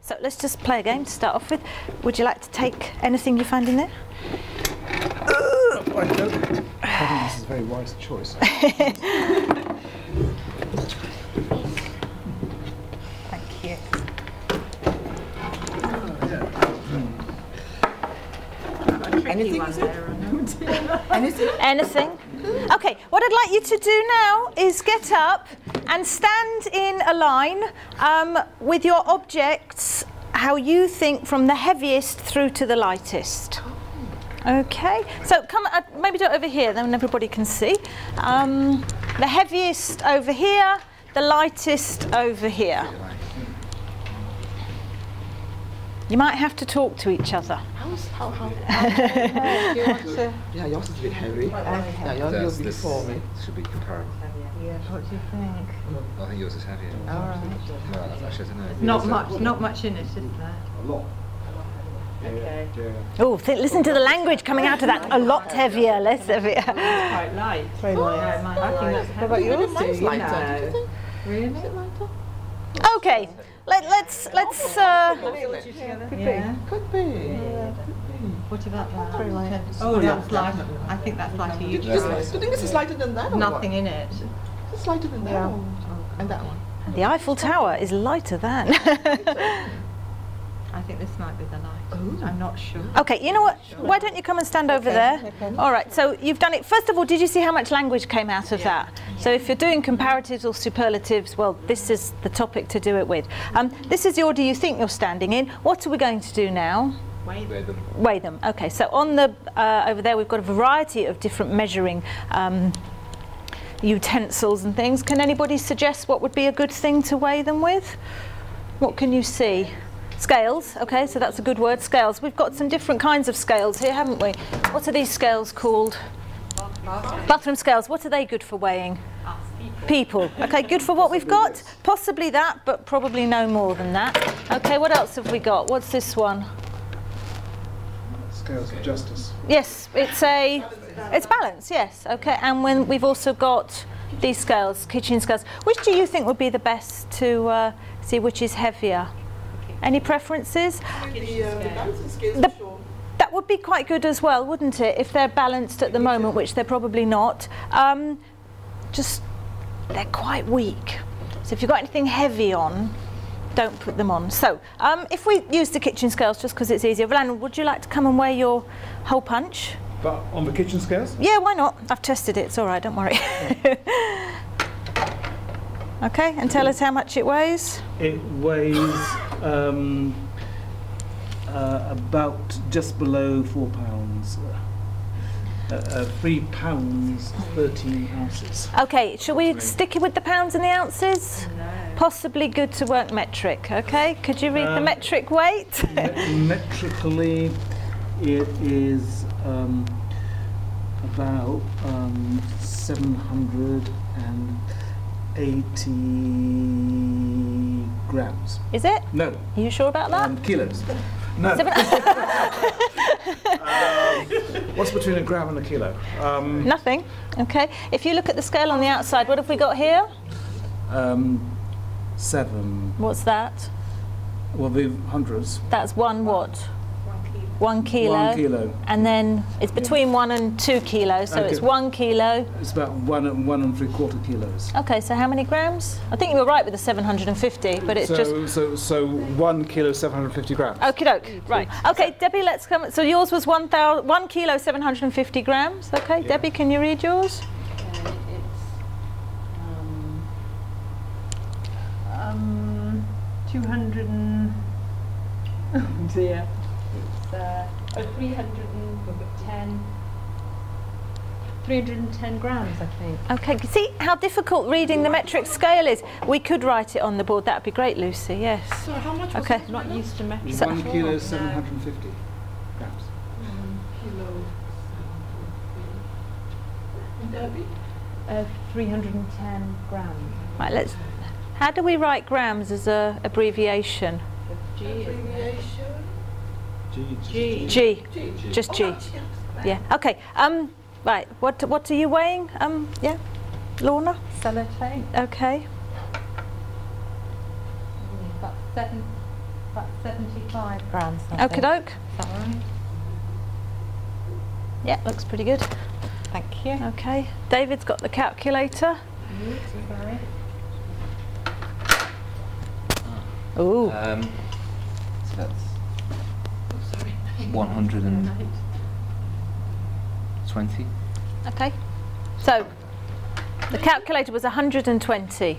So let's just play a game to start off with. Would you like to take anything you find in there? I think this is a very wise choice. Thank you. Anything, is it? Anything? Anything? Okay, what I'd like you to do now is get up and stand in a line with your objects, how you think from the heaviest through to the lightest. Okay, so come, maybe do it over here, then everybody can see. The heaviest over here, the lightest over here. You might have to talk to each other. How do you want to? Yeah, yours is a bit heavy. Yeah, yours will be before me. Should be comparable. Yeah, what do you think? I think yours is heavier. All right. No, actually, I don't know. Not much in it, is there? A lot. Okay. Oh, listen to the language coming out of that. A lot heavier, less heavier. It's quite light. Very light. I think that's What about yours? Mine's lighter. No. Do you think? Really? Is it lighter? Okay, let's Yeah. Could be. What about that? Very light. Oh, that's light. I think that's lighter. You Do you think this is lighter than that? Or nothing what? in it. It's lighter than that. Yeah. And that one. the Eiffel Tower is lighter than. I think this might be the light. I'm not sure. Okay, you know what? Why don't you come and stand over there? Okay. All right, so you've done it. First of all, did you see how much language came out of that? So if you're doing comparatives or superlatives, well, this is the topic to do it with. This is the order you think you're standing in. What are we going to do now? Weigh them. Weigh them. Okay, so on the over there we've got a variety of different measuring utensils and things. Can anybody suggest what would be a good thing to weigh them with? What can you see? Scales. Okay, so that's a good word, scales. We've got some different kinds of scales here, haven't we? What are these scales called? Bathroom scales. What are they good for weighing? People. Okay, good for what we've got? Possibly that, but probably no more than that. Okay, what else have we got? What's this one? Scales of justice. Yes, it's balance, yes. Okay, and when we've also got these scales, kitchen scales. Which do you think would be the best to see which is heavier? Any preferences? That would be quite good as well, wouldn't it? If they're balanced at the moment, which they're probably not. Just, they're quite weak. So if you've got anything heavy on, don't put them on. So if we use the kitchen scales just because it's easier. Vlan, would you like to come and weigh your whole punch? But on the kitchen scales? Yeah, why not? I've tested it, it's all right, don't worry. Okay, and tell us how much it weighs. It weighs about just below 4 pounds. 3 pounds, 13 ounces. Okay, shall we stick it with the pounds and the ounces? No. Possibly good to work metric, okay? Could you read the metric weight? Metrically, it is about 780 grams. Is it? No. Are you sure about that? Kilos. No. What's between a gram and a kilo? Nothing. Okay. If you look at the scale on the outside, what have we got here? 7. What's that? Well, the hundreds. That's one what? 1 kilo. 1 kilo. And then it's between 1 and 2 kilos, so Okay. it's 1 kilo. It's about 1 and 1¾ kilos. Okay, so how many grams? I think you were right with the 750, but it's just... So 1 kilo, 750 grams. Okie doke, right. Okay, Debbie, let's come. So yours was 1 kilo, 750 grams. Okay, Yeah. Debbie, can you read yours? It's 200 and... Oh dear. It's 310 grams, I think. Okay, see how difficult reading the metric scale is? We could write it on the board. That would be great, Lucy, yes. So how much was Okay. it? Not used to metric. 1 kilo, 750 grams. 1 kilo. And Debbie? 310 grams. Right, let's... How do we write grams as a abbreviation? Abbreviation? G. G. G. Just G. Oh, that's- Yeah. Okay. Right. What are you weighing? Yeah. Lorna. Sellotape. Okay. About 7. About 75 grams. Okie doke. Is that right? Yeah, looks pretty good. Thank you. Okay, David's got the calculator. Sorry. Ooh. So that's 120. Okay. So the calculator was 120. Okay.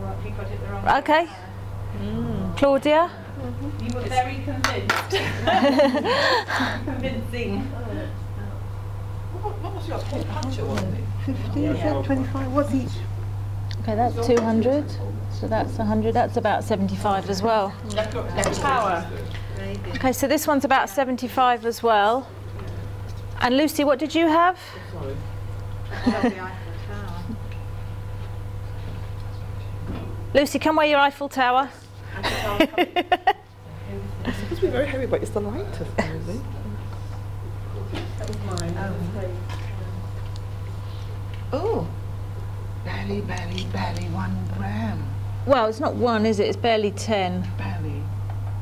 Right, we got it the wrong Okay. Claudia? You were very convinced. Convincing. What was yours? Puncher, wasn't it? 50, is it? 25? What's each? Okay, that's 200. So that's 100. That's about 75 as well. Power. Okay, so this one's about 75 as well. And Lucy, what did you have? Sorry. Lucy, come wear your Eiffel Tower. It's supposed to be very heavy, but it's the lightest, isn't it? Oh. Barely, 1 gram. Well, it's not 1, is it? It's barely 10. Barely.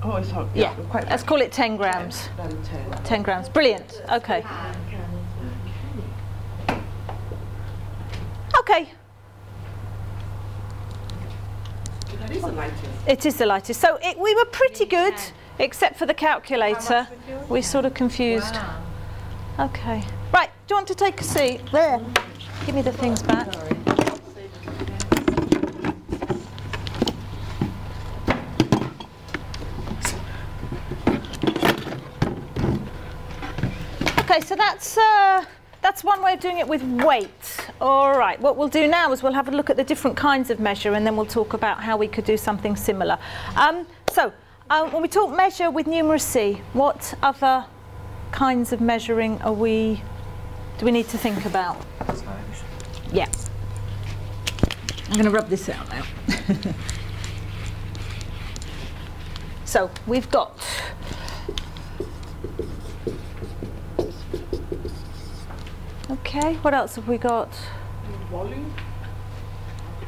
Oh, it's hot. Yeah, quite let's call it 10 grams. barely 10. 10 grams. Brilliant. Okay. Okay. That is the lightest. It is the lightest. So we were pretty good, except for the calculator. We sort of confused. Okay. Right, do you want to take a seat? There. Give me the things back. Okay, so that's one way of doing it with weight. All right, what we'll do now is we'll have a look at the different kinds of measure, and then we'll talk about how we could do something similar. When we talk measure with numeracy, what other kinds of measuring do we need to think about? Yeah. I'm going to rub this out now. So we've got okay, what else have we got? Volume?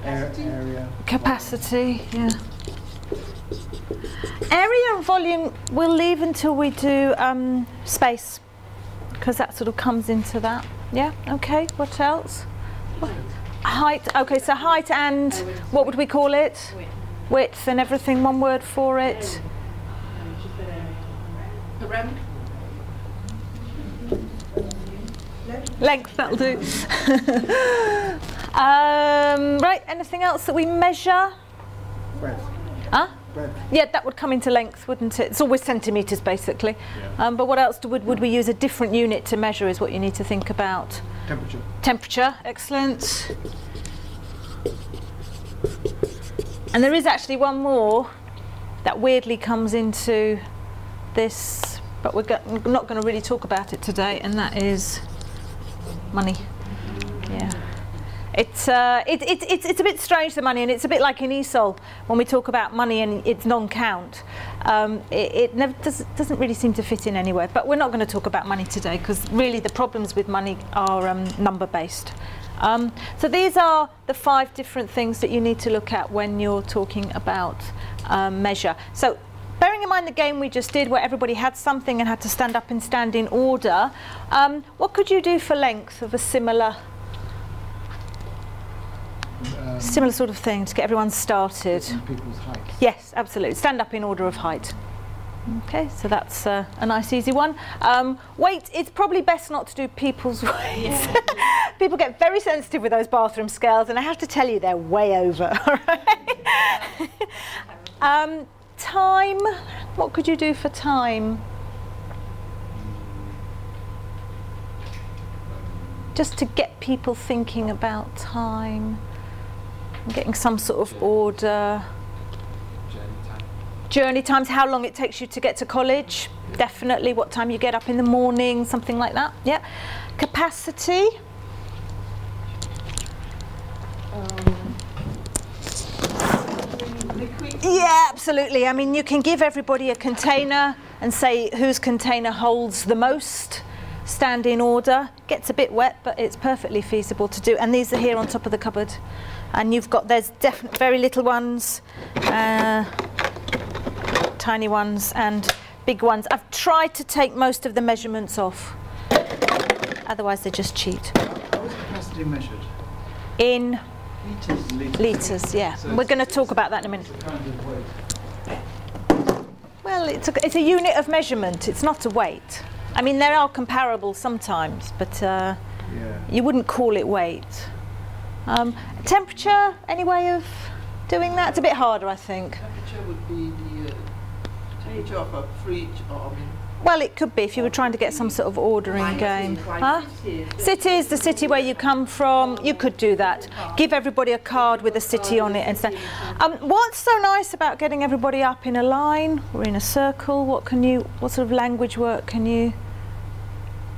Area. Capacity, yeah. Area and volume we'll leave until we do space, because that sort of comes into that. Yeah, okay, what else? Height, okay, so height and what would we call it? Width and everything, one word for it. Length, that'll do. Right, anything else that we measure? Breadth. Huh? Breadth. Yeah, that would come into length, wouldn't it? It's always centimetres, basically. Yeah. But what else would we use a different unit to measure is what you need to think about. Temperature. Temperature, excellent. And there is actually one more that weirdly comes into this, but we're not going to really talk about it today, and that is money. Yeah. It's a bit strange, the money, and it's a bit like in Esol when we talk about money and it's non-count. It never doesn't really seem to fit in anywhere. But we're not going to talk about money today because really the problems with money are number-based. So these are the 5 different things that you need to look at when you're talking about measure. So bearing in mind the game we just did where everybody had something and had to stand up and stand in order, what could you do for length of a similar sort of thing to get everyone started? People's height. Yes, absolutely. Stand up in order of height. Okay, so that's a nice easy one. Weight, it's probably best not to do people's weights. Yeah. People get very sensitive with those bathroom scales, and I have to tell you they're way over. All right? Time, what could you do for time? Just to get people thinking about time. Getting some sort of order. Journey times, how long it takes you to get to college. Definitely what time you get up in the morning, something like that. Yeah. Capacity. Yeah, absolutely. I mean, you can give everybody a container and say whose container holds the most. Stand in order. Gets a bit wet, but it's perfectly feasible to do. And these are here on top of the cupboard. And you've got, there's definitely very little ones, tiny ones and big ones. I've tried to take most of the measurements off, otherwise they just cheat. How is capacity measured? In Litres. litres, yeah. So We're going to talk about that in a minute. It's a kind of weight. Well, it's a unit of measurement, it's not a weight. I mean, there are comparables sometimes, but you wouldn't call it weight. Temperature, any way of doing that? It's a bit harder, I think. Temperature would be the temperature of a fridge, or I mean. Well, it could be if you were trying to get some sort of ordering game. Huh? Cities, the city where you come from, you could do that. Give everybody a card with a city on it and say, what's so nice about getting everybody up in a line or in a circle? What sort of language work can you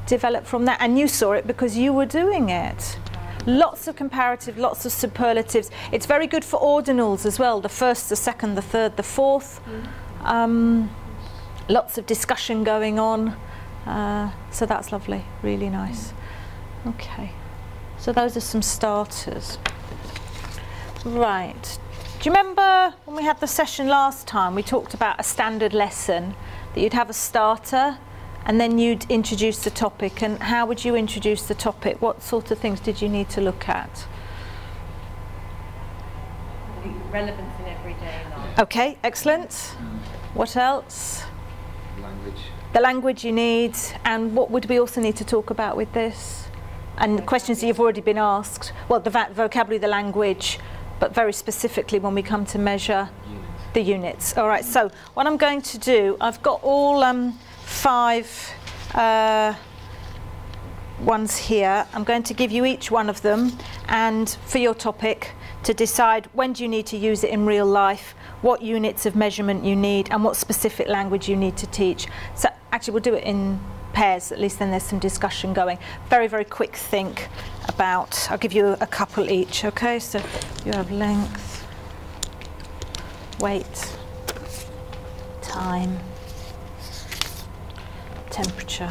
develop from that? And you saw it because you were doing it. Lots of comparative, lots of superlatives. It's very good for ordinals as well, the first, the second, the third, the fourth. Lots of discussion going on, so that's lovely, really nice. Okay, so those are some starters. Right, do you remember when we had the session last time, we talked about a standard lesson, that you'd have a starter and then you'd introduce the topic, and how would you introduce the topic? What sort of things did you need to look at? Relevance in everyday life. Okay, excellent. What else? Language. The language you need, and what would we also need to talk about with this? And questions that you've already been asked. Well, the vocabulary, the language, but very specifically when we come to measure the units. All right, so what I'm going to do, I've got all 5 ones here. I'm going to give you each one of them, and for your topic to decide when do you need to use it in real life, what units of measurement you need, and what specific language you need to teach. So actually we'll do it in pairs, at least then there's some discussion going. Very, very quick think about, I'll give you a couple each, okay? So you have length, weight, time, temperature,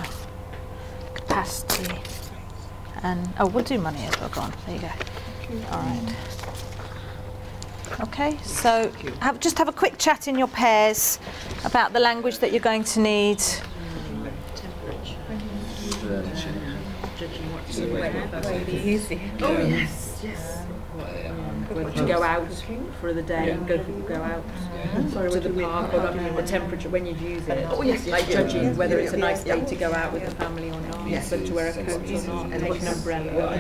capacity, and, oh, we'll do money as well, go on, there you go. All right. Okay, so just have a quick chat in your pairs about the language that you're going to need. Oh yes, yes. To go out for the day, go out to the park, or the temperature when you use it. Oh yes, like judging whether it's a nice day to go out with the family or not. Yes, but to wear a coat or not, and take an umbrella.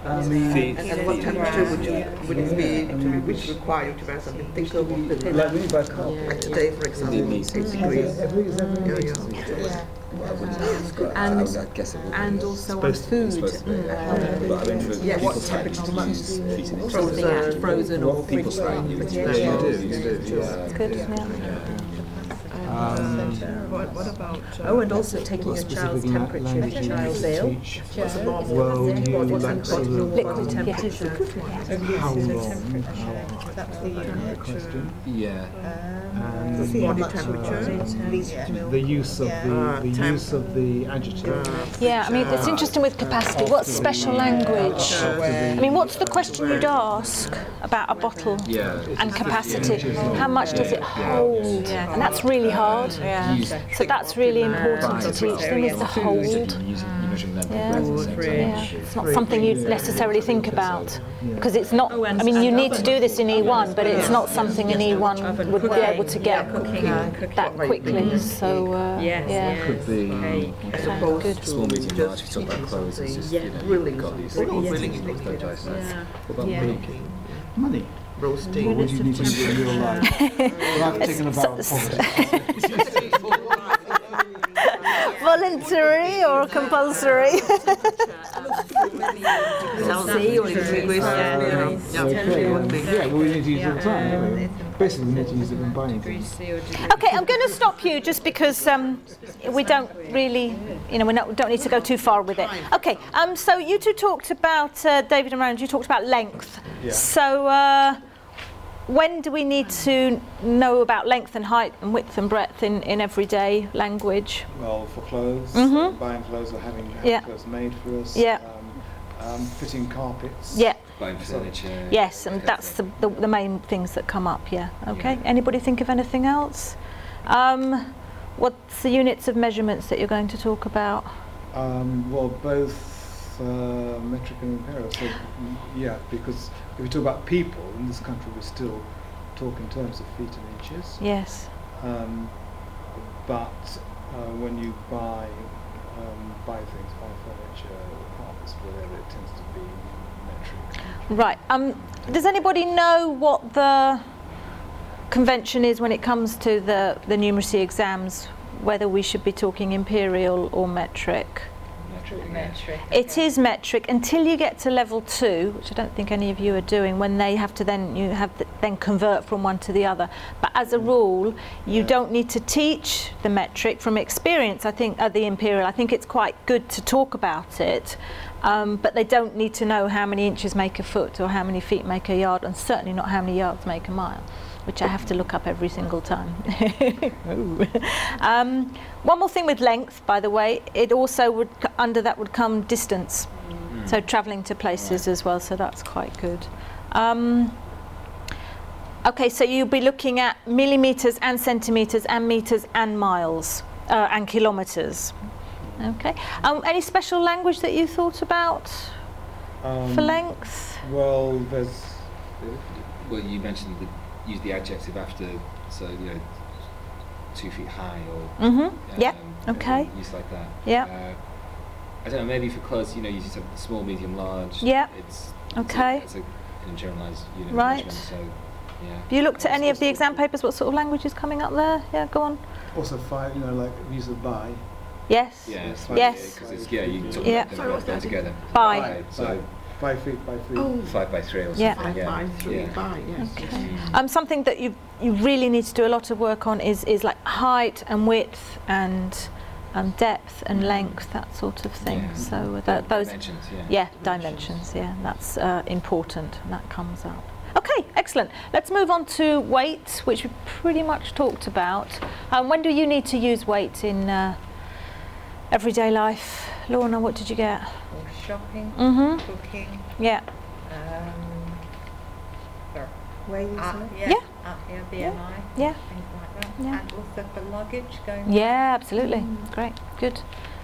And what temperature would it be which require you to wear something thicker? Like when you buy car. Like today, for example, 6 degrees. And also on food. What temperature to use? Frozen or People fridge. start using it. You do. It's good, yeah. What about? And also taking your child's temperature if your child's ill. Well, you like sort of Liquid temperature. how long? That's the Question. Yeah. And Body temperature. the use of the adjective. Yeah, I mean, it's interesting with capacity. What's special language? I mean, what's the question you'd ask about a bottle and capacity? How much does it hold? And that's really hard. So that's really important to teach them, is the hold. It's not something you'd necessarily think about, because it's not, I mean, you need to do this in E1, but it's not something an E1 would be able to get that quickly. So, Could be good. small, medium, large. If you talk about clothes, it's just, you know, got these things. What about money? Money. Roasting. What would you need to do in real life? Well, I've taken about Voluntary or compulsory? Yeah, well, we need to use it all the time, don't we? Basically, we need to use it when buying things. Okay, I'm going to stop you just because we don't really, you know, we don't need to go too far with it. Okay, so you two talked about, David and Roland, you talked about length. Yeah. So when do we need to know about length and height and width and breadth in everyday language? Well, for clothes, buying clothes or having clothes made for us. Yeah. Fitting carpets. Yeah. Buying furniture. Yes, and that's the main things that come up, yeah. Okay, Yeah. Anybody think of anything else? What's the units of measurements that you're going to talk about? Well, both metric and imperial. So, yeah, because if we talk about people in this country, we still talk in terms of feet and inches. Yes. But when you buy things, buy furniture, apartments, whatever, it tends to be metric. Right. Does anybody know what the convention is when it comes to the numeracy exams, whether we should be talking imperial or metric? Metric. It is metric until you get to level 2, which I don't think any of you are doing, when they have to then convert from one to the other. But as a rule, you don't need to teach the metric. From experience, I think, the imperial, I think it's quite good to talk about it, but they don't need to know how many inches make a foot or how many feet make a yard, and certainly not how many yards make a mile, which I have to look up every single time. One more thing with length, by the way, it also would, under that would come distance. So travelling to places as well, so that's quite good. Okay, so you'll be looking at millimetres and centimetres and metres and miles and kilometres. Okay. Any special language that you thought about for length? Well, Well, you mentioned use the adjective after, so 2 feet high or Yeah. Okay. use like that. Yeah. I don't know. Maybe for clothes, you use small, medium, large. Yeah. It's Okay. It's a generalised unit Right. of measurement. So yeah. Have you looked at any of the exam papers? What sort of language is coming up there? Yeah, go on. also 5, like use of by. Yes. Yeah. Yes. Because it's you can talk Yeah. about them together. By. So 5 feet by 3. Oh. 5 by 3 or something. Yeah. 5 by 3 Yeah. by, yes. Okay. Something that you really need to do a lot of work on is like height and width and depth and length, that sort of thing. Yeah. So those Dimensions, yeah. yeah, dimensions, yeah, that's important, and that comes up. Okay, excellent. Let's move on to weight, which we pretty much talked about. When do you need to use weight in everyday life? Lorna, what did you get? Or shopping, cooking. Yeah. Where you Yeah. BMI. Yeah. Things like that. Yeah. And also for luggage going. Yeah, absolutely. Great, good.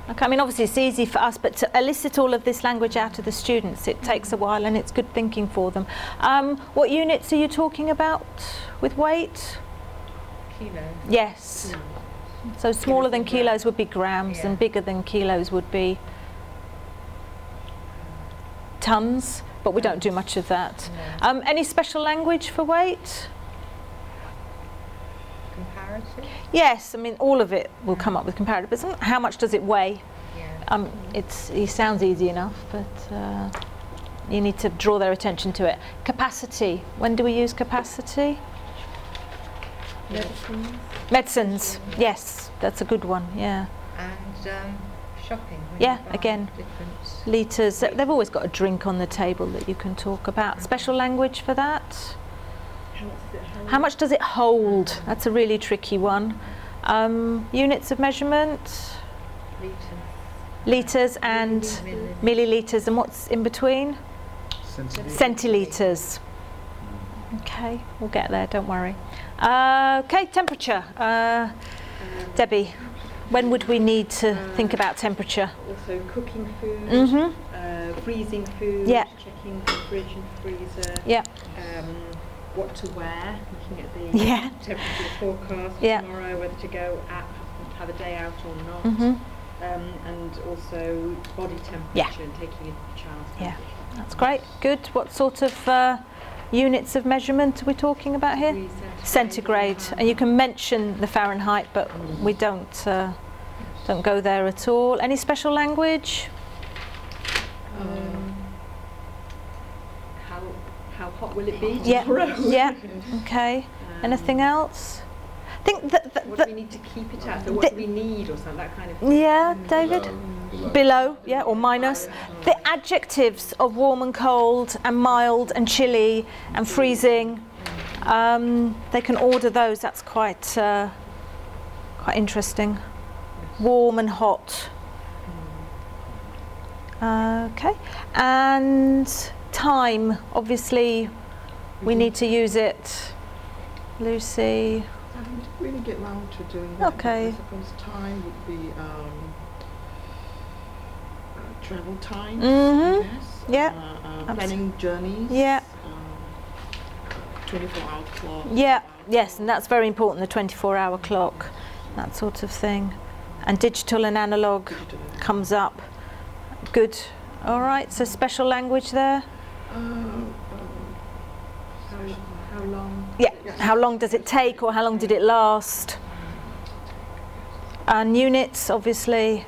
Okay, I mean, obviously it's easy for us, but to elicit all of this language out of the students, it takes a while, and it's good thinking for them. What units are you talking about with weight? Kilos. Yes. So smaller than kilos would be grams, and bigger than kilos would be tons, but we don't do much of that. No. Any special language for weight? Comparative. Yes, I mean, all of it will come up with comparative, but how much does it weigh? Yeah. It sounds easy enough, but you need to draw their attention to it. Capacity. When do we use capacity? Medicines. Medicines. Yes, that's a good one. Yeah. And shopping. when Yeah, you buy again. different. Litres. They've always got a drink on the table that you can talk about. Special language for that? How much does it hold? That's a really tricky one. Units of measurement? Litres. Litres and millilitres, and what's in between? Centilitres. Okay, we'll get there, don't worry. Okay, temperature. Debbie, when would we need to think about temperature? Also cooking food, freezing food, Yeah. checking the fridge and freezer, Yeah. what to wear, looking at the Yeah. temperature forecast for Yeah. tomorrow, whether to go out, have a day out or not, and also body temperature Yeah. and taking a child's Yeah. temperature. That's great. Good. What sort of units of measurement are we talking about here? Degrees Centigrade. And you can mention the Fahrenheit, but we don't go there at all. Any special language? How hot will it be Yeah. tomorrow? Yeah. Okay. Anything else? I think that What do we need to keep it at? So what do we need or something, that kind of thing? yeah, David? Below, yeah, or minus. The adjectives of warm and cold and mild and chilly and freezing, they can order those. That's quite interesting. Warm and hot. Okay, and time, obviously we need to use it. Lucy? I didn't really get round to doing that. Okay. I suppose time would be travel time. Mm-hmm. Yes. Yeah. Planning journeys. Yeah. 24-hour clock. Yeah. Yes, and that's very important, the 24-hour clock, that sort of thing. And digital and analog comes up. Good. All right, so special language there? How long? Yeah, how long does it take, or how long did it last? And units, obviously.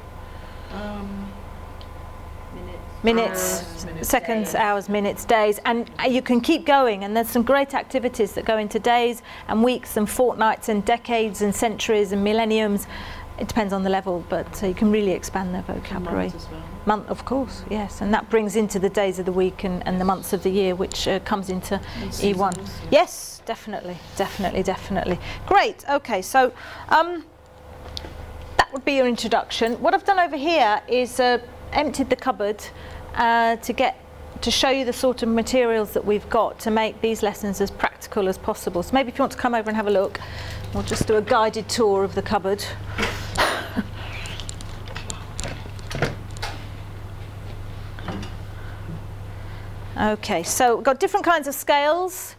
Minutes, seconds, hours, minutes, days, and you can keep going, and there's some great activities that go into days and weeks and fortnights and decades and centuries and millenniums. It depends on the level, but you can really expand their vocabulary. Months as well. Month, of course, yes, and that brings into the days of the week and the months of the year, which comes into E1. Yes, definitely, definitely, definitely. Great, okay, so that would be your introduction. What I've done over here is emptied the cupboard to show you the sort of materials that we've got to make these lessons as practical as possible. So maybe if you want to come over and have a look, we'll just do a guided tour of the cupboard. Okay, so we've got different kinds of scales,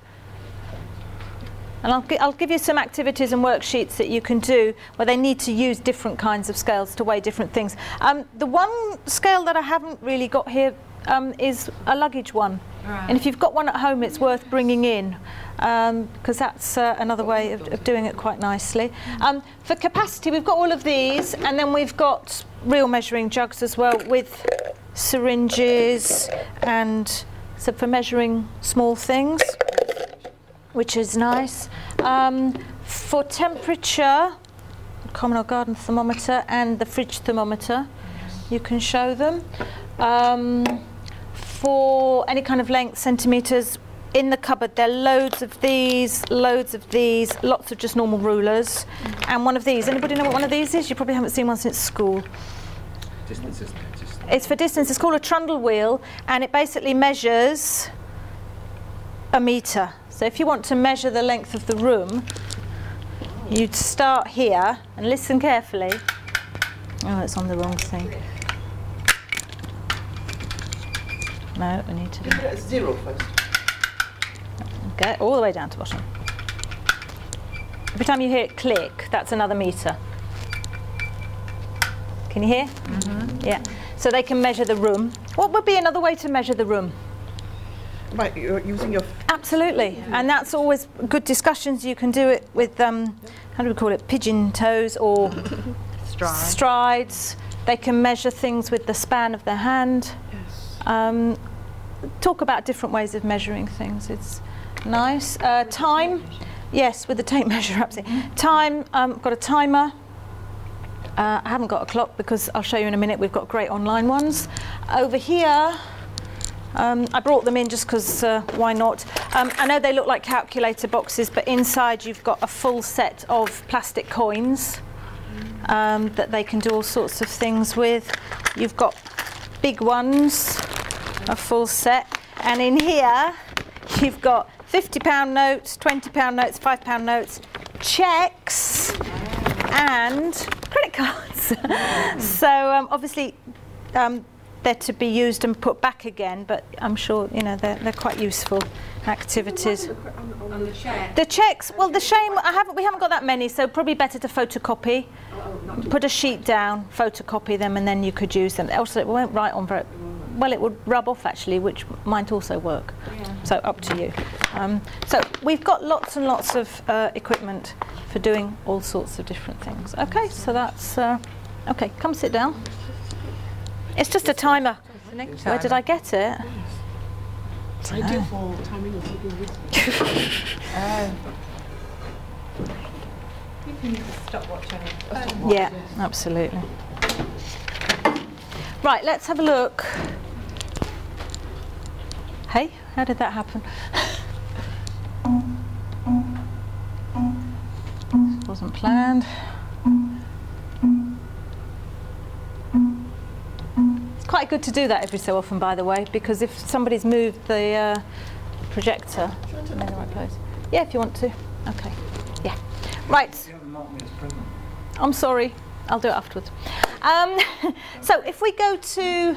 and I'll give you some activities and worksheets that you can do where they need to use different kinds of scales to weigh different things. The one scale that I haven't really got here is a luggage one. Right. And if you've got one at home, it's worth bringing in, because that's another way of doing it quite nicely. For capacity, we've got all of these, and then we've got real measuring jugs as well, with syringes, and so for measuring small things, which is nice. For temperature, common or garden thermometer and the fridge thermometer, you can show them. For any kind of length, centimetres, in the cupboard there are loads of these, lots of just normal rulers, and one of these. Anybody know what one of these is? You probably haven't seen one since school. Distance, isn't it? It's for distance. It's called a trundle wheel, and it basically measures a metre. So if you want to measure the length of the room, you'd start here and listen carefully. Oh, it's on the wrong thing. No, we need to do it. 0 first. Okay, all the way down to bottom. Every time you hear it click, that's another metre. Can you hear? Mm-hmm. Yeah. So they can measure the room. What would be another way to measure the room? By using your... Absolutely. Yeah. And that's always good discussions. You can do it with, how do we call it, pigeon toes or strides. They can measure things with the span of their hand. Yes. Talk about different ways of measuring things. It's nice. Time. Yes, with the tape measure, absolutely. Time, got a timer. I haven't got a clock because I'll show you in a minute. We've got great online ones. Over here, I brought them in just because why not? I know they look like calculator boxes, but inside you've got a full set of plastic coins that they can do all sorts of things with. You've got big ones, a full set, and in here you've got £50 notes, £20 notes, £5 notes, cheques, and credit cards. So obviously they're to be used and put back again, but I'm sure you know they're quite useful activities. On the cheque. The cheques, well, the shame we haven't got that many, so probably better to photocopy. Put a sheet down, photocopy them, and then you could use them. Also, it won't write on very well. It would rub off actually, which might also work. Yeah. So up to you. So we've got lots and lots of equipment for doing all sorts of different things. Okay, so that's okay. Come sit down. It's just a timer. Where did I get it? I do for timing of sleeping with You can use a stopwatch on it. Yeah, absolutely. Right, let's have a look. Hey, how did that happen? This wasn't planned. It's quite good to do that every so often, by the way, because if somebody's moved the projector in the right place. Yeah, if you want to. Okay. Yeah. Right. You haven't marked me as present. I'm sorry. I'll do it afterwards. So if we go to,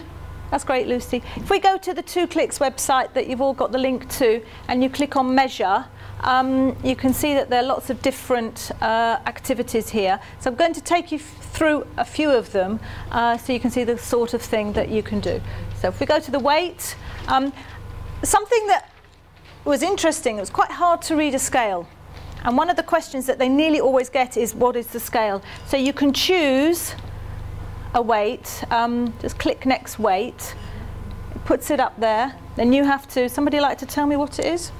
that's great, Lucy. If we go to the 2Clicks website that you've all got the link to, and you click on Measure, you can see that there are lots of different activities here. So I'm going to take you through a few of them so you can see the sort of thing that you can do. So if we go to the weight, something that was interesting, it was quite hard to read a scale. And one of the questions that they nearly always get is, what is the scale? So you can choose a weight, just click next weight, it puts it up there. Then you have to, somebody like to tell me what it is?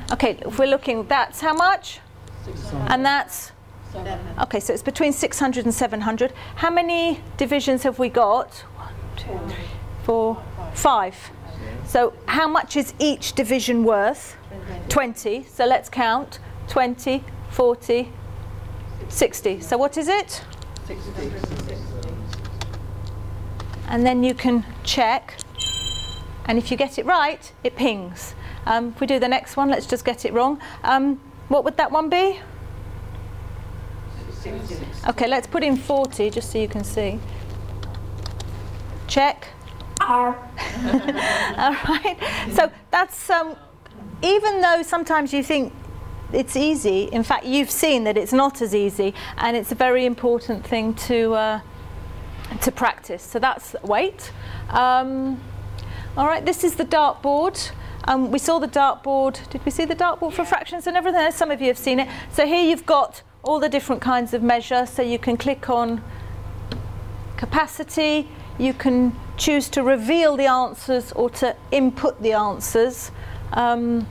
Okay, if we're looking, that's how much? 600. And that's? 7. Okay, so it's between 600 and 700. How many divisions have we got? 1, 2, 3, 4, 5. So how much is each division worth? 20. So let's count. 20, 40, 60. So what is it? 60. And then you can check. And if you get it right, it pings. If we do the next one, let's just get it wrong. What would that one be? 60. Okay, let's put in 40 just so you can see. Check. All right. So that's even though sometimes you think it's easy, in fact you've seen that it's not as easy, and it's a very important thing to practice. So that's weight. All right. This is the dartboard. We saw the dartboard. Did we see the dartboard for fractions and everything? Some of you have seen it. So here you've got all the different kinds of measure. So you can click on capacity. You can choose to reveal the answers or to input the answers. So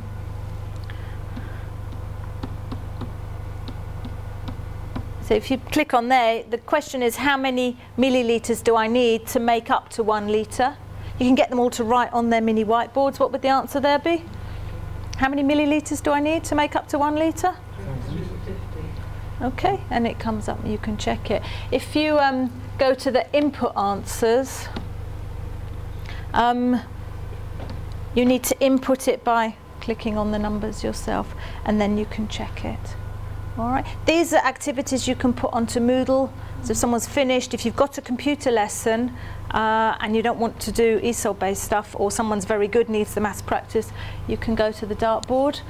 if you click on there, the question is, how many millilitres do I need to make up to 1 litre? You can get them all to write on their mini whiteboards. What would the answer there be? How many millilitres do I need to make up to 1 litre? Okay, and it comes up and you can check it. If you go to the input answers, you need to input it by clicking on the numbers yourself, and then you can check it. All right. These are activities you can put onto Moodle. So if someone's finished, if you've got a computer lesson and you don't want to do Esol-based stuff, or someone's very good, needs the maths practice, you can go to the dartboard.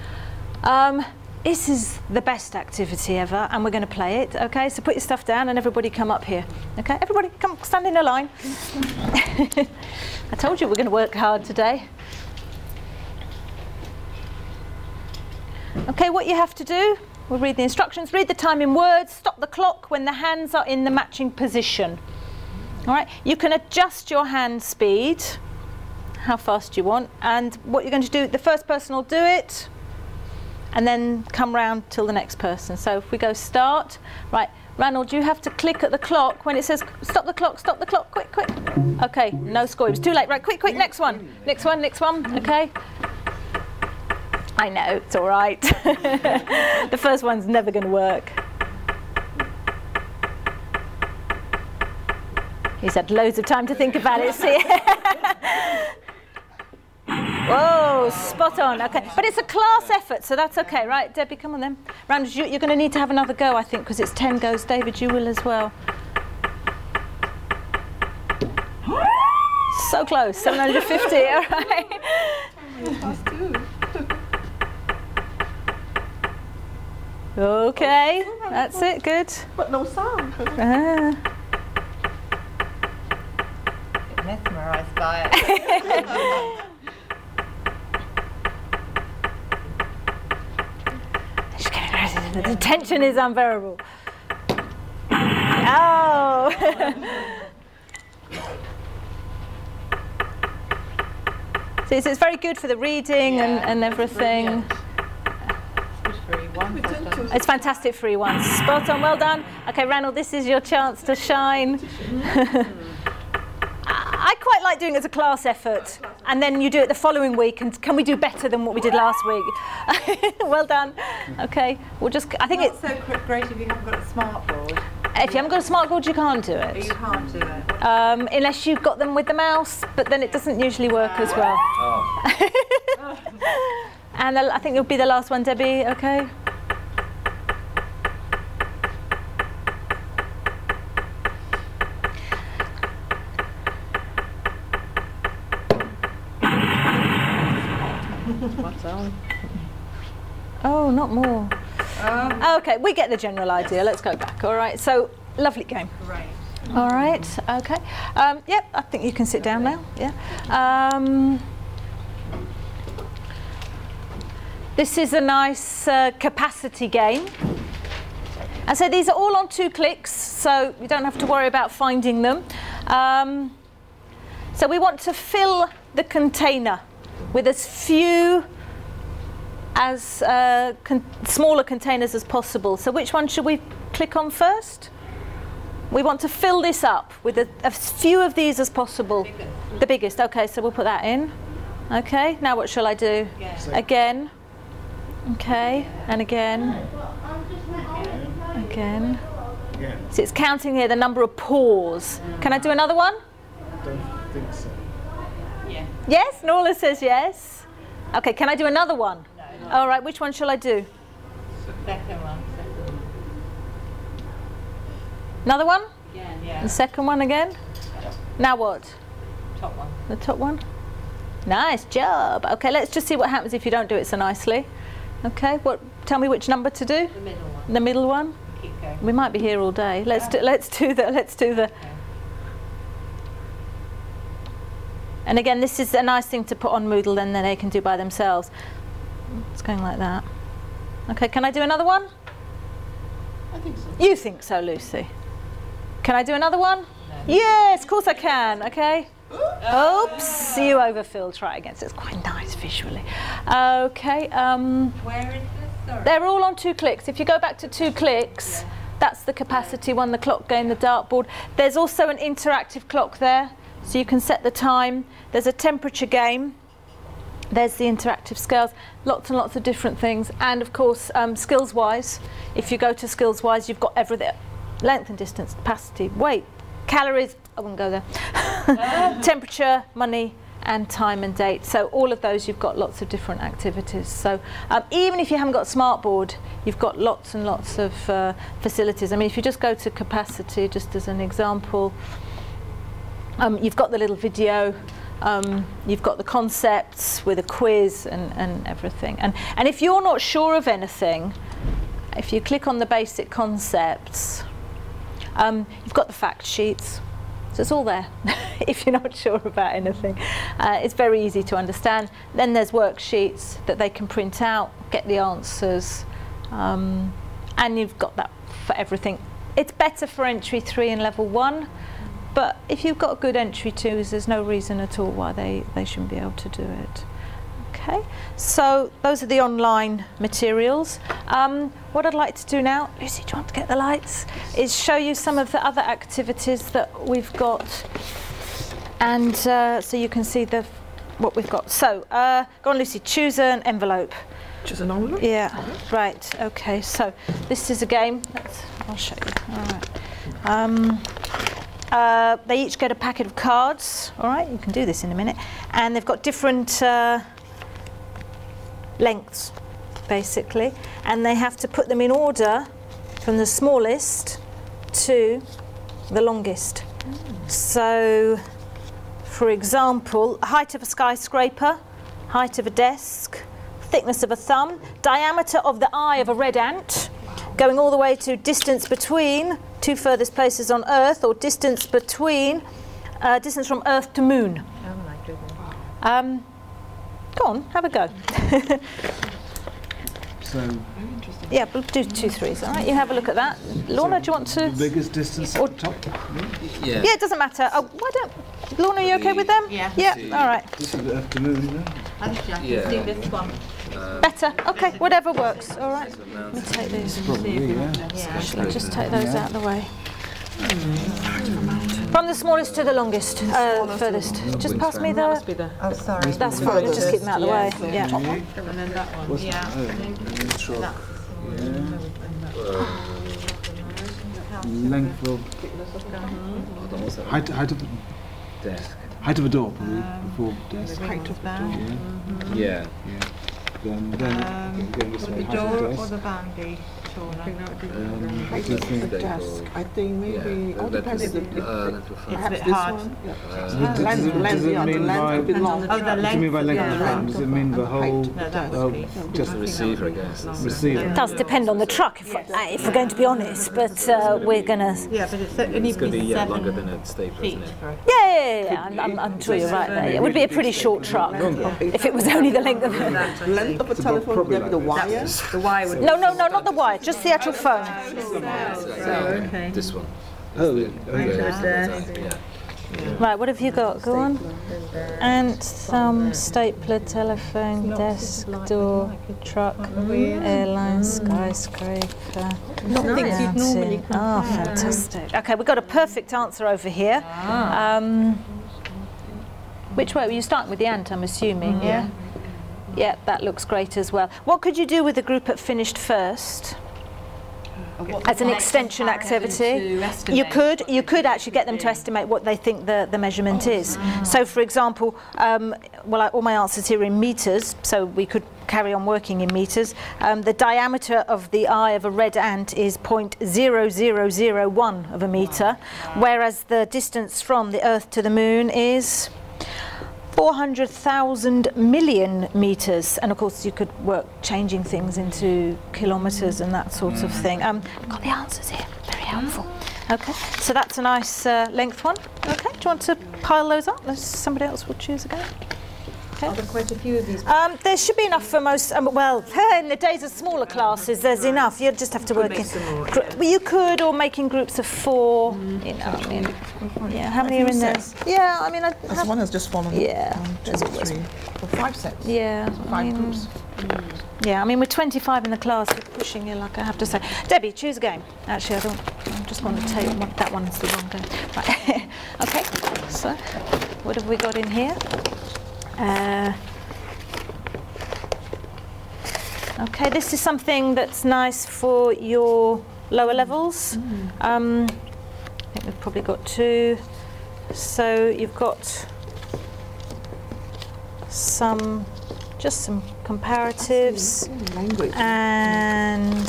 This is the best activity ever, and we're going to play it. Okay, so put your stuff down and everybody come up here. Okay, everybody come stand in a line. I told you we're going to work hard today. Okay, what you have to do, we'll read the instructions, read the time in words, stop the clock when the hands are in the matching position. All right, you can adjust your hand speed, how fast you want, and what you're going to do, the first person will do it, and then come round till the next person. So if we go start, right, Ranald, you have to click at the clock when it says stop the clock, quick, quick. Okay, no score, it was too late, right, quick, next one, okay. I know, it's all right. The first one's never going to work. He's had loads of time to think about it, see? Whoa, spot on, okay. But it's a class effort, so that's okay, right? Debbie, come on then. Randall, you're going to need to have another go, I think, because it's 10 goes. David, you will as well. So close, 750, all right. Okay, that's it, good. But no sound. Mesmerised by it. The tension is unbearable. Oh! See, so it's very good for the reading and everything. It's fantastic for E1. Spot on, well done. Okay, Ranald, this is your chance to shine. I quite like doing it as a class effort, and then you do it the following week, and can we do better than what we did last week? Well done. Okay, we'll just, I think it's so great if you haven't got a smart board. If you haven't got a smart board, you can't do it. You can't do it. Unless you've got them with the mouse, but then it doesn't usually work as well. And I think it'll be the last one, Debbie, okay? Oh, not more. Okay, we get the general idea. Let's go back. All right, so lovely game. Right. All right, okay. Yep, I think you can sit down now. Yeah. This is a nice capacity game. And so these are all on 2 clicks, so you don't have to worry about finding them. So we want to fill the container with as few smaller containers as possible. So which one should we click on first? We want to fill this up with as few of these as possible. The biggest. Okay, so we'll put that in. Okay, now what shall I do? Again. Okay, and again. Again. So it's counting here the number of pores. Can I do another one? I don't think so. Yeah. Yes, Norla says yes. Okay, can I do another one? No. All right, which one shall I do? Second one. Another one? Again, yeah. The second one again? Now what? Top one. The top one? Nice job. Okay, let's just see what happens if you don't do it so nicely. Okay, tell me which number to do? The middle one. The middle one? Keep going. We might be here all day. Let's do the. And again, this is a nice thing to put on Moodle, and then they can do by themselves. It's going like that. Okay, can I do another one? I think so. You think so, Lucy? Can I do another one? No. Yes, of course I can. Okay. Oops, you overfilled. Try again. So it's quite nice visually. Okay. Where is this? Sorry. They're all on 2 clicks. If you go back to 2 clicks, that's the capacity one, the clock game, the dartboard. There's also an interactive clock there, so you can set the time. There's a temperature game. There's the interactive scales. Lots and lots of different things. And of course, skills-wise, if you go to skills-wise, you've got everything. Length and distance, capacity, weight, calories. I wouldn't go there. Temperature, money, and time and date. So all of those, you've got lots of different activities. So even if you haven't got a smart board, you've got lots and lots of facilities. I mean, if you just go to capacity, just as an example, you've got the little video, you've got the concepts with a quiz and everything. And if you're not sure of anything, if you click on the basic concepts, you've got the fact sheets. So it's all there if you're not sure about anything. It's very easy to understand. Then there's worksheets that they can print out, get the answers, and you've got that for everything. It's better for entry 3 and level 1, but if you've got good entry 2s, there's no reason at all why they shouldn't be able to do it. Okay, so those are the online materials. What I'd like to do now, Lucy, do you want to get the lights? Is show you some of the other activities that we've got, and so you can see what we've got. So, go on, Lucy, choose an envelope. Choose an envelope? Yeah, right, okay, so this is a game. I'll show you, all right. They each get a packet of cards, all right, you can do this in a minute, and they've got different lengths, basically, and they have to put them in order from the smallest to the longest. So, for example, height of a skyscraper, height of a desk, thickness of a thumb, diameter of the eye of a red ant, going all the way to distance between 2 furthest places on Earth, or distance between distance from Earth to Moon. Oh my goodness. Go on, have a go. So, yeah, we'll do 2 3s, all right? You have a look at that. Lorna, do you want to? the biggest distance Or- at the top? Yeah. Yeah, it doesn't matter. Oh, why don't? Lorna, are you okay with them? Yeah. Yeah, See. all right. This is the afternoon, then? Actually, I can Yeah. see this one. Better. Okay, whatever works. All right. Let me take these. Probably, yeah. Yeah. Shall I just take those out of the way? From the smallest to the longest, furthest. Just pass me the. Be there. Oh, sorry. That's fine. Just keep them out of the way. Yeah. And then that one. Yeah. Truck. Yeah. length of Hold on, what's that? height of Desk. height of a door, probably before desk. Height of the door. Yeah. Yeah. Then going this way, The height of door desk. or the boundary taller? Height of the desk. I think maybe all depends if perhaps bit this hard. one. Yeah. Does it mean by could be long. Oh, the does it length. mean by length of the Yeah. frame? Does it mean the whole? No, that the whole- would be. just The receiver, I guess. receiver. It does depend on the truck, if we're going to be honest, but we're going to... Yeah, but it needs It's to going to be be 7 longer than a stapler, feet. isn't it? For Yeah, I'm sure you're right there. It would be a pretty short truck if it was only the length of it. Length of a telephone, would that be the wires? The wire would No, not the wire, just the actual phone. okay. This one. Oh, Yeah. Right, what have you got? Go on. And thumb, stapler, telephone, desk, door, truck, airline, skyscraper. Not things you'd normally. Oh, fantastic. Okay, we've got a perfect answer over here. Which way were you starting with the ant, I'm assuming, yeah? Yeah, that looks great as well. What could you do with the group that finished first? As an extension activity, you could actually get them to estimate what they think the measurement is. So, for example, all my answers here are in meters, so we could carry on working in meters. The diameter of the eye of a red ant is 0.0001 of a meter, whereas the distance from the Earth to the Moon is 400,000 million meters, and of course you could work changing things into kilometers and that sort of thing. I've got the answers here, very helpful. Okay, so that's a nice length one. Okay, do you want to pile those up? Somebody else will choose again. Okay. Are there quite a few of these? There should be enough for most. Well, in the days of smaller classes, there's enough. You just have to work in. Well, you could, or make in groups of 4. You know, I mean, yeah. How many are in there? Yeah, I mean, As one has just fallen. Yeah, There's always 5 sets. yeah, 5 groups. Yeah, I mean, we're 25 in the class. We're pushing you, like I have to say. Debbie, choose a game. Actually, I just want to take one. That one's the wrong game. Right. Okay. So, what have we got in here? Okay, this is something that's nice for your lower levels. I think we've probably got 2. So you've got just some comparatives and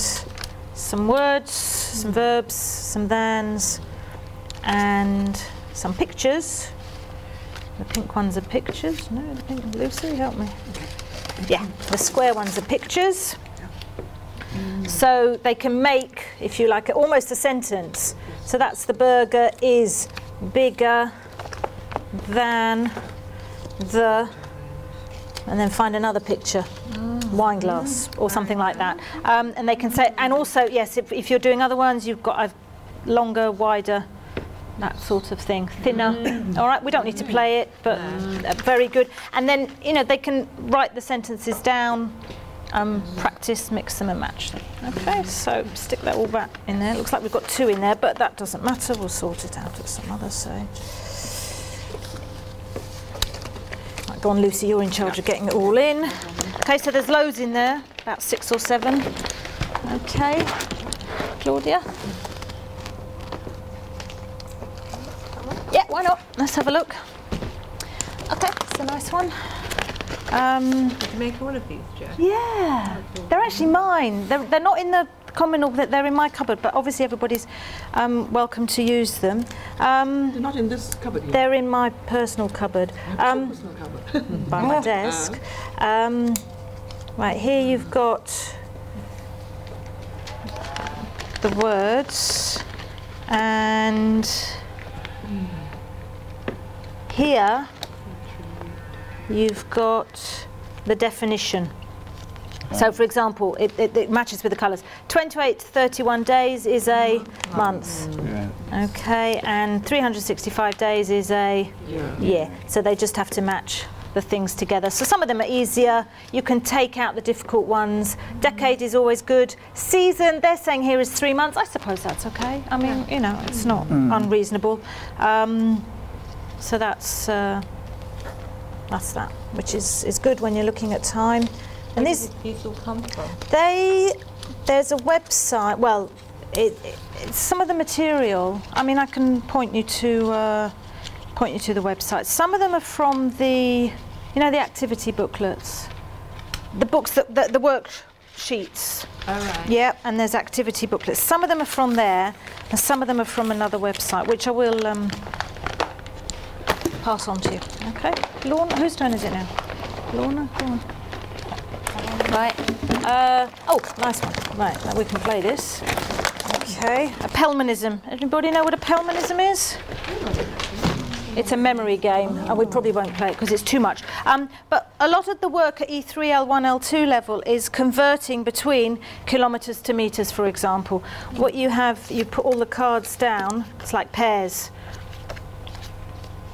some words, some verbs, some thans, and some pictures. The pink ones are pictures. No, the pink, Lucy, help me. Yeah, the square ones are pictures. So they can make, if you like, almost a sentence. So that's the burger is bigger than the, and then find another picture, wine glass or something like that. And they can say, and also, yes, if you're doing other ones, you've got a longer, wider, that sort of thing, thinner. All right, we don't need to play it, but very good. And then, you know, they can write the sentences down, practice, mix them and match them. Okay, so stick that all back in there. Looks like we've got 2 in there, but that doesn't matter. We'll sort it out at some other stage. Right, go on, Lucy, you're in charge of getting it all in. Okay, so there's loads in there, about 6 or 7. Okay, Claudia? Yeah, why not? Let's have a look. Okay, it's a nice one. Did you make all of these, Jo? Yeah, they're actually mine. They're not in the communal, they're in my cupboard, but obviously everybody's welcome to use them. They're not in this cupboard here. They're in my personal cupboard. Personal cupboard. By my desk. Right, here you've got the words, and here you've got the definition. So, for example, it matches with the colours. 28 to 31 days is a month. Yeah. Okay, and 365 days is a year. So they just have to match the things together. So some of them are easier. You can take out the difficult ones. Decade is always good. Season, they're saying here is 3 months. I suppose that's okay. I mean, you know, it's not unreasonable. So that's that, which is good when you're looking at time. And Where did these all come from? there's a website. Well, some of the material, I mean, I can point you to the website. Some of them are from the, you know, the activity booklets, the books that the worksheets. All right. Yeah, and there's activity booklets. Some of them are from there, and some of them are from another website, which I will pass on to you. Okay, Lorna, whose turn is it now? Lorna, go on. Right. Oh, nice one. Right, now we can play this. Okay, a Pelmanism. Anybody know what a Pelmanism is? It's a memory game, and we probably won't play it because it's too much. But a lot of the work at E3, L1, L2 level is converting between kilometres to metres, for example. What you have, you put all the cards down, it's like pairs.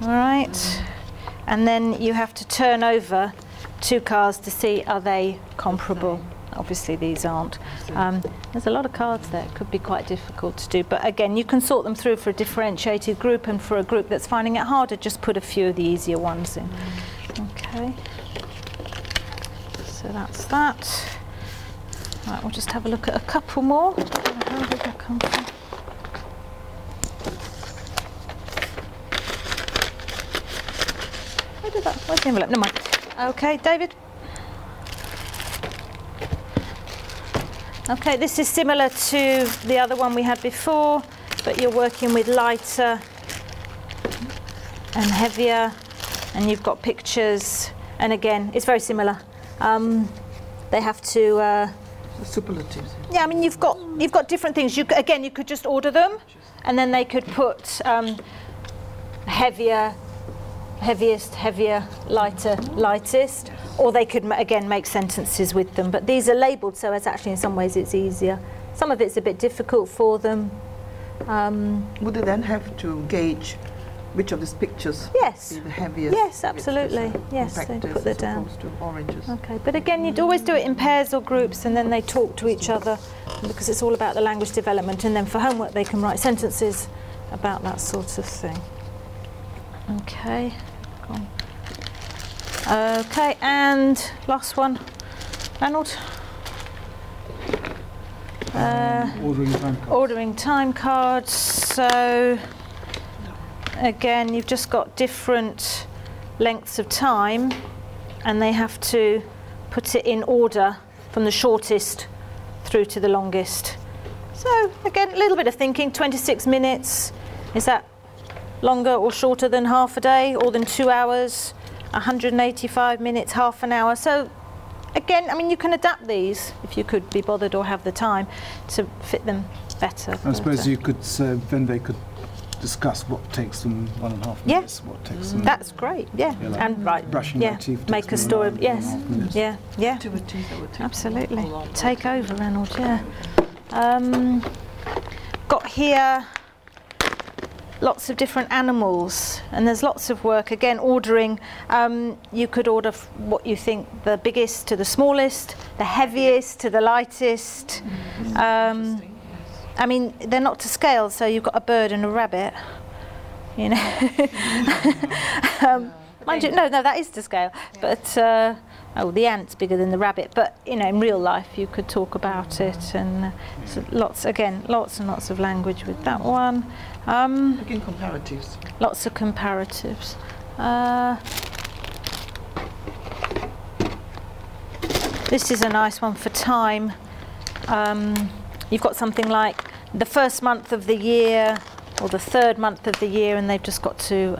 All right? And then you have to turn over 2 cards to see, are they comparable? Obviously these aren't. There's a lot of cards there. It could be quite difficult to do, but again, you can sort them through for a differentiated group, and for a group that's finding it harder, just put a few of the easier ones in. Okay, so that's that. Right, we'll just have a look at a couple more. Where did that come from? Where's the envelope? Never mind. Okay, David. Okay, this is similar to the other one we had before, but you're working with lighter and heavier, and you've got pictures, and again, it's very similar. They have to... superlatives. Yeah, I mean, you've got different things. You could just order them, and then they could put heavier, heaviest, heavier, lighter, lightest, or they could again make sentences with them, but these are labelled, so it's actually in some ways it's easier. Some of it's a bit difficult for them. Would they then have to gauge which of these pictures yes. be the heaviest? Yes, absolutely. Yes, they put that down. To oranges. Okay, but again, you'd always do it in pairs or groups, and then they talk to each other, because it's all about the language development, and then for homework they can write sentences about that sort of thing. Okay. Go on. Okay, and last one, Ranald. Ordering time cards. Ordering time cards. So again, you've just got different lengths of time, and they have to put it in order from the shortest through to the longest. So again, a little bit of thinking. 26 minutes. Is that longer or shorter than half a day, or than 2 hours? 185 minutes, half an hour. So again, I mean, you can adapt these if you could be bothered or have the time to fit them better. I suppose you could, then they could discuss what takes them 1.5 minutes, what takes them... That's great, yeah. like And right, brushing their teeth make a takes them story, 1.5 yes, minutes. yeah. Activities that would take Absolutely. a long Take over, Ranald, yeah. Got here lots of different animals, and there's lots of work. Again, ordering, you could order what you think the biggest to the smallest, the heaviest to the lightest. I mean, they're not to scale, so you've got a bird and a rabbit, you know. Mind you, no, that is to scale, but oh, the ant's bigger than the rabbit, but you know, in real life you could talk about it, and so lots and lots of language with that one. Again, comparatives. Lots of comparatives. This is a nice one for time. You've got something like the first month of the year or the third month of the year, and they've just got to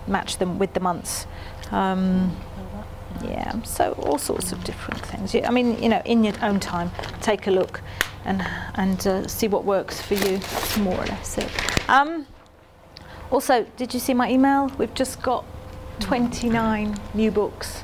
match them with the months. Yeah, so all sorts of different things. I mean, you know, in your own time, take a look and see what works for you. That's more or less it. Also, did you see my email? We've just got 29 new books.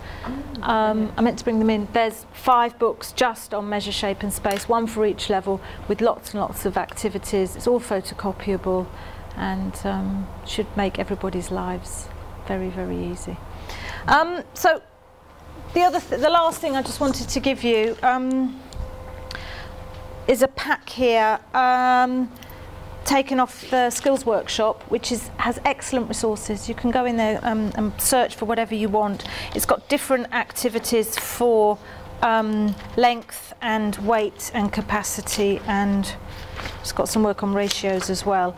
I meant to bring them in. There's 5 books just on measure, shape and space, 1 for each level, with lots and lots of activities. It's all photocopyable, and should make everybody's lives very, very easy. So the last thing I just wanted to give you is a pack here taken off the skills workshop, which has excellent resources. You can go in there and search for whatever you want. It's got different activities for length and weight and capacity, and it's got some work on ratios as well.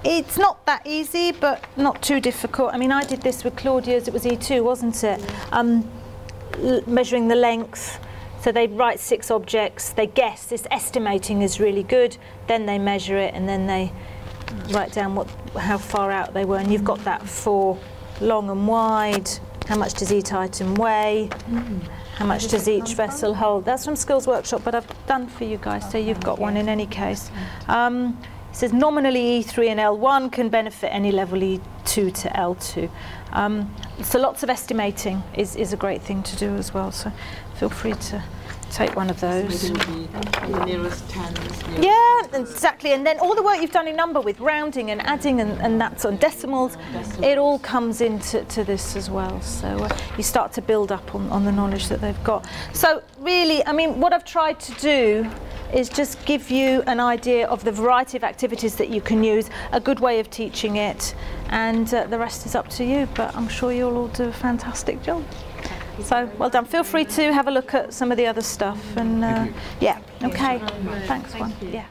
It's not that easy, but not too difficult. I mean, I did this with Claudia's, it was E2, wasn't it? Measuring the length. So they write 6 objects, they guess, this estimating is really good, then they measure it, and then they write down how far out they were, and you've got that for long and wide, how much does each item weigh, how much does each vessel hold. That's from Skills Workshop, but I've done for you guys, so you've got one in any case. It says nominally E3 and L1 can benefit any level E2 to L2. So lots of estimating is a great thing to do as well, so feel free to take one of those. The nearest tens. Yeah, exactly. And then all the work you've done in number with rounding and adding and that's on decimals, it all comes into this as well. So you start to build up on the knowledge that they've got. So really, I mean, what I've tried to do is just give you an idea of the variety of activities that you can use, a good way of teaching it, and the rest is up to you, but I'm sure you'll all do a fantastic job. So, well done. Feel free to have a look at some of the other stuff, and yeah, okay, thanks, one. Yeah.